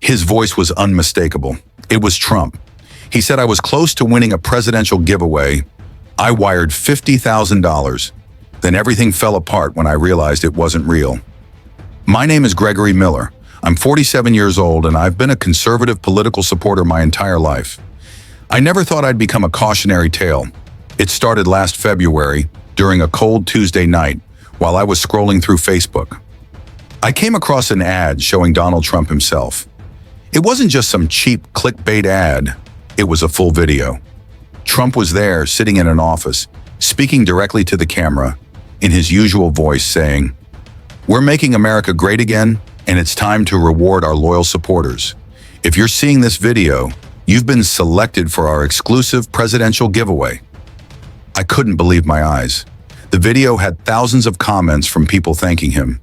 His voice was unmistakable. It was Trump. He said I was close to winning a presidential giveaway. I wired $50,000. Then everything fell apart when I realized it wasn't real. My name is Gregory Miller. I'm 47 years old and I've been a conservative political supporter my entire life. I never thought I'd become a cautionary tale. It started last February during a cold Tuesday night while I was scrolling through Facebook. I came across an ad showing Donald Trump himself. It wasn't just some cheap clickbait ad, it was a full video. Trump was there, sitting in an office, speaking directly to the camera, in his usual voice saying, "We're making America great again, and it's time to reward our loyal supporters. If you're seeing this video, you've been selected for our exclusive presidential giveaway." I couldn't believe my eyes. The video had thousands of comments from people thanking him.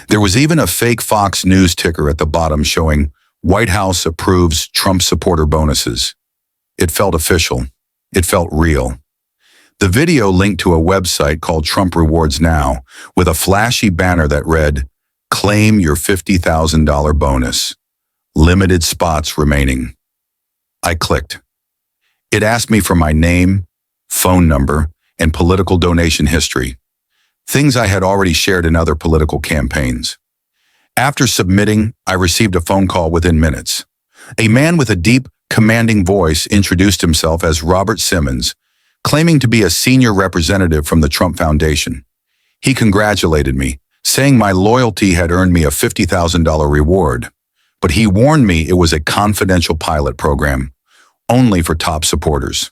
There was even a fake Fox News ticker at the bottom showing, "White House approves Trump supporter bonuses." It felt official. It felt real. The video linked to a website called Trump Rewards Now with a flashy banner that read, "Claim your $50,000 bonus. Limited spots remaining." I clicked. It asked me for my name, phone number, and political donation history, things I had already shared in other political campaigns. After submitting, I received a phone call within minutes. A man with a deep, commanding voice introduced himself as Robert Simmons, claiming to be a senior representative from the Trump Foundation. He congratulated me, saying my loyalty had earned me a $50,000 reward, but he warned me it was a confidential pilot program, only for top supporters.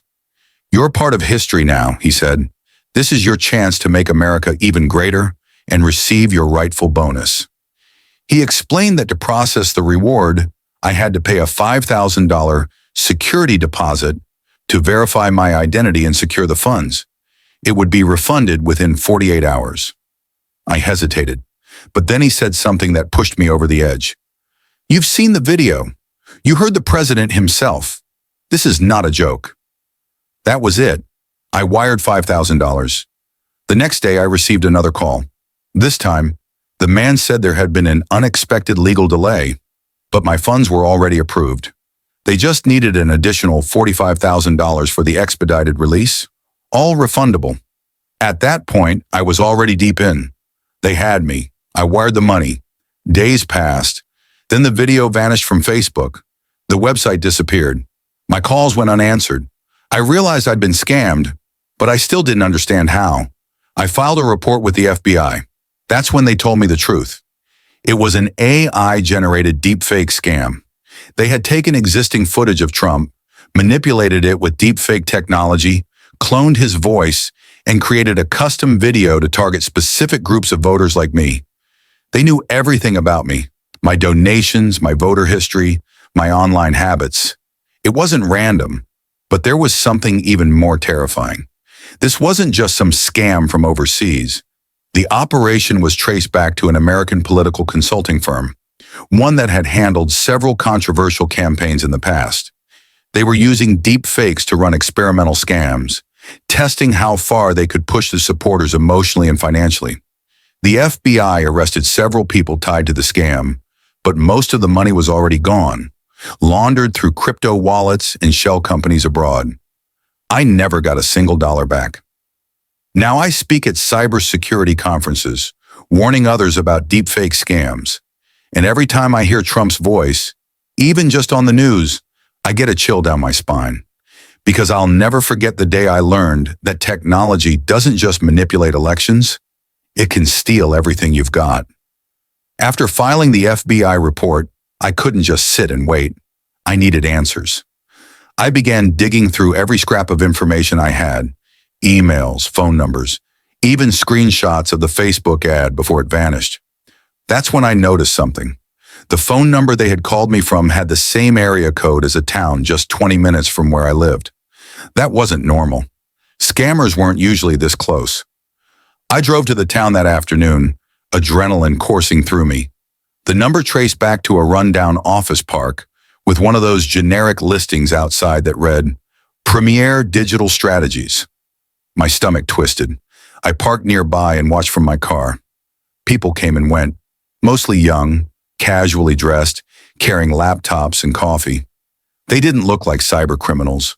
"You're part of history now," he said. "This is your chance to make America even greater and receive your rightful bonus." He explained that to process the reward, I had to pay a $5,000 security deposit to verify my identity and secure the funds. It would be refunded within 48 hours. I hesitated, but then he said something that pushed me over the edge. "You've seen the video. You heard the president himself. This is not a joke." That was it. I wired $5,000. The next day, I received another call. This time, the man said there had been an unexpected legal delay, but my funds were already approved. They just needed an additional $45,000 for the expedited release, all refundable. At that point, I was already deep in. They had me. I wired the money. Days passed. Then the video vanished from Facebook. The website disappeared. My calls went unanswered. I realized I'd been scammed, but I still didn't understand how. I filed a report with the FBI. That's when they told me the truth. It was an AI-generated deepfake scam. They had taken existing footage of Trump, manipulated it with deepfake technology, cloned his voice, and created a custom video to target specific groups of voters like me. They knew everything about me, my donations, my voter history, my online habits. It wasn't random, but there was something even more terrifying. This wasn't just some scam from overseas. The operation was traced back to an American political consulting firm, one that had handled several controversial campaigns in the past. They were using deep fakes to run experimental scams, testing how far they could push the supporters emotionally and financially. The FBI arrested several people tied to the scam, but most of the money was already gone, laundered through crypto wallets and shell companies abroad. I never got a single dollar back. Now I speak at cybersecurity conferences, warning others about deepfake scams. And every time I hear Trump's voice, even just on the news, I get a chill down my spine. Because I'll never forget the day I learned that technology doesn't just manipulate elections, it can steal everything you've got. After filing the FBI report, I couldn't just sit and wait. I needed answers. I began digging through every scrap of information I had, emails, phone numbers, even screenshots of the Facebook ad before it vanished. That's when I noticed something. The phone number they had called me from had the same area code as a town just 20 minutes from where I lived. That wasn't normal. Scammers weren't usually this close. I drove to the town that afternoon, adrenaline coursing through me. The number traced back to a rundown office park with one of those generic listings outside that read, "Premier Digital Strategies." My stomach twisted. I parked nearby and watched from my car. People came and went, mostly young, casually dressed, carrying laptops and coffee. They didn't look like cyber criminals,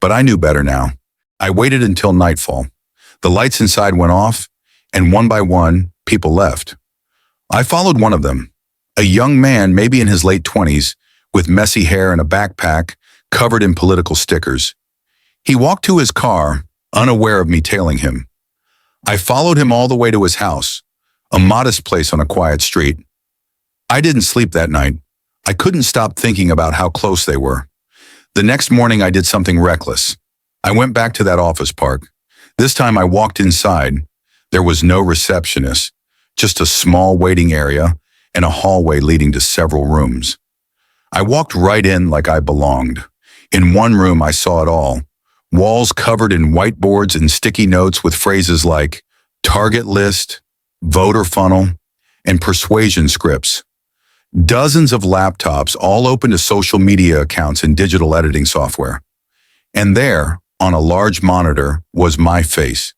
but I knew better now. I waited until nightfall. The lights inside went off, and one by one, people left. I followed one of them, a young man, maybe in his late 20s, with messy hair and a backpack covered in political stickers. He walked to his car, unaware of me tailing him. I followed him all the way to his house, a modest place on a quiet street. I didn't sleep that night. I couldn't stop thinking about how close they were. The next morning, I did something reckless. I went back to that office park. This time I walked inside. There was no receptionist, just a small waiting area and a hallway leading to several rooms. I walked right in like I belonged. In one room, I saw it all. Walls covered in whiteboards and sticky notes with phrases like target list, voter funnel, and persuasion scripts. Dozens of laptops, all open to social media accounts and digital editing software. And there, on a large monitor, was my face,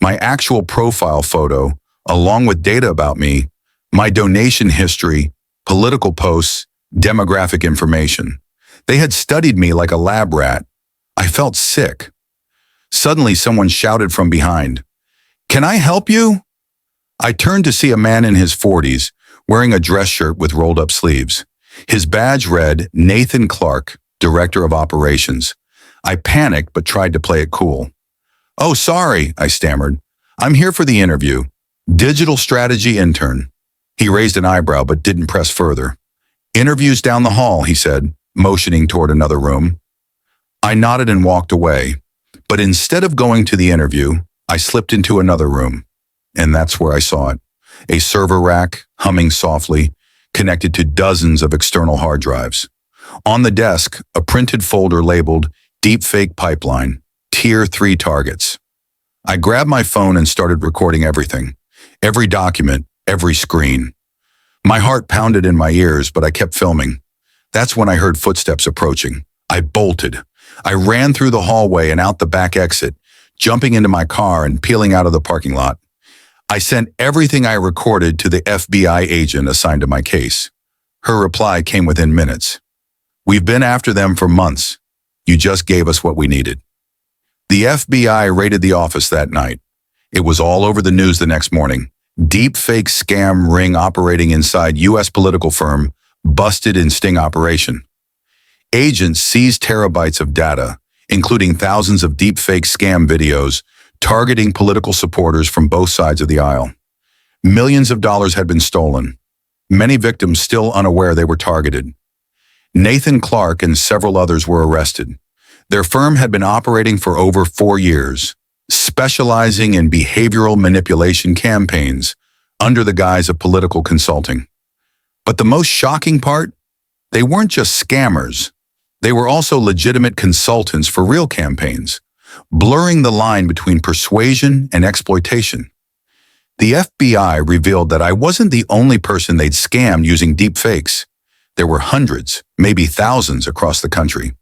my actual profile photo, along with data about me, my donation history, political posts, demographic information. They had studied me like a lab rat. I felt sick. Suddenly, someone shouted from behind, "Can I help you?" I turned to see a man in his 40s, wearing a dress shirt with rolled-up sleeves. His badge read, Nathan Clark, Director of Operations. I panicked but tried to play it cool. "Oh, sorry," I stammered. "I'm here for the interview. Digital strategy intern." He raised an eyebrow but didn't press further. "Interview's down the hall," he said, motioning toward another room. I nodded and walked away, but instead of going to the interview, I slipped into another room. And that's where I saw it. A server rack, humming softly, connected to dozens of external hard drives. On the desk, a printed folder labeled Deepfake Pipeline, Tier 3 Targets. I grabbed my phone and started recording everything. Every document, every screen. My heart pounded in my ears, but I kept filming. That's when I heard footsteps approaching. I bolted. I ran through the hallway and out the back exit, jumping into my car and peeling out of the parking lot. I sent everything I recorded to the FBI agent assigned to my case. Her reply came within minutes. "We've been after them for months. You just gave us what we needed." The FBI raided the office that night. It was all over the news the next morning. Deepfake scam ring operating inside U.S. political firm busted in sting operation. Agents seized terabytes of data, including thousands of deepfake scam videos, targeting political supporters from both sides of the aisle. Millions of dollars had been stolen. Many victims still unaware they were targeted. Nathan Clark and several others were arrested. Their firm had been operating for over 4 years, specializing in behavioral manipulation campaigns under the guise of political consulting. But the most shocking part? They weren't just scammers. They were also legitimate consultants for real campaigns, blurring the line between persuasion and exploitation. The FBI revealed that I wasn't the only person they'd scammed using deepfakes. There were hundreds, maybe thousands across the country.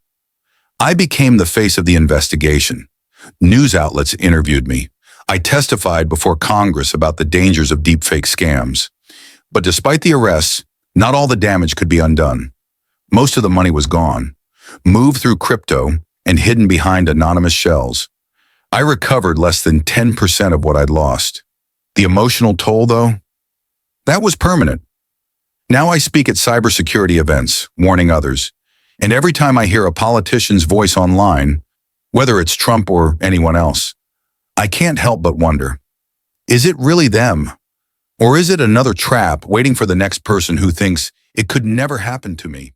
I became the face of the investigation. News outlets interviewed me. I testified before Congress about the dangers of deepfake scams. But despite the arrests, not all the damage could be undone. Most of the money was gone, moved through crypto, and hidden behind anonymous shells. I recovered less than 10% of what I'd lost. The emotional toll, though? That was permanent. Now I speak at cybersecurity events, warning others. And every time I hear a politician's voice online, whether it's Trump or anyone else, I can't help but wonder, is it really them? Or is it another trap waiting for the next person who thinks it could never happen to me?